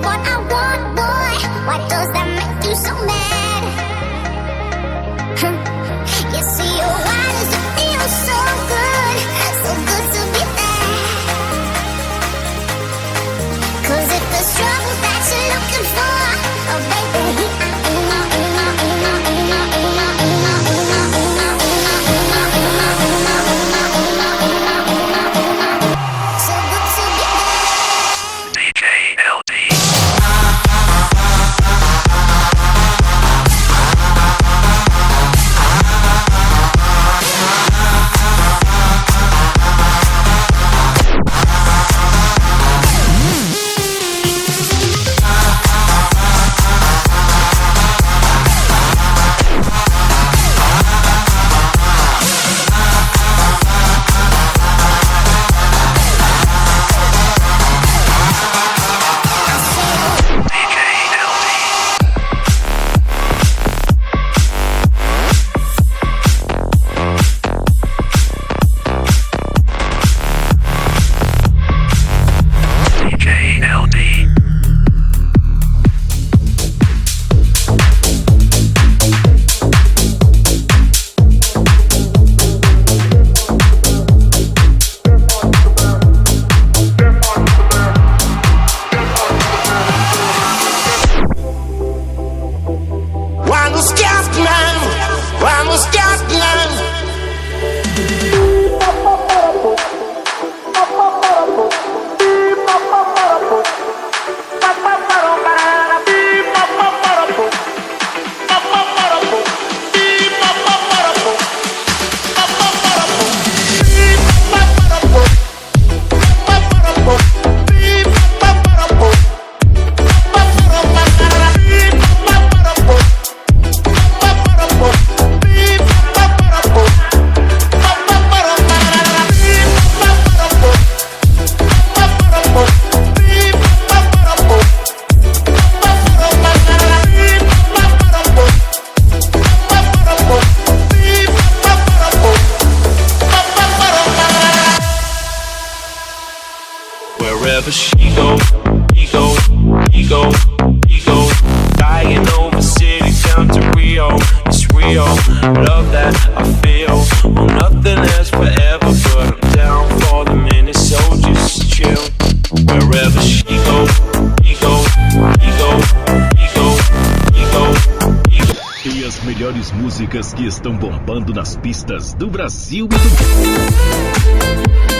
what I want, boy. Why does that make you so mad? You see, why does it feel so good? So good to be bad. 'Cause if the struggle that you're looking for, oh baby, so good to be bad. DJ LD. Wherever she go, he go, he go, he go. Flying over city down to Rio, it's real. Love that I feel. Oh, nothing lasts forever, but I'm down for the minute, so just chill. Wherever she go, he go, he go, he go, he go, he go. E as melhores músicas que estão bombando nas pistas do Brasil e do mundo.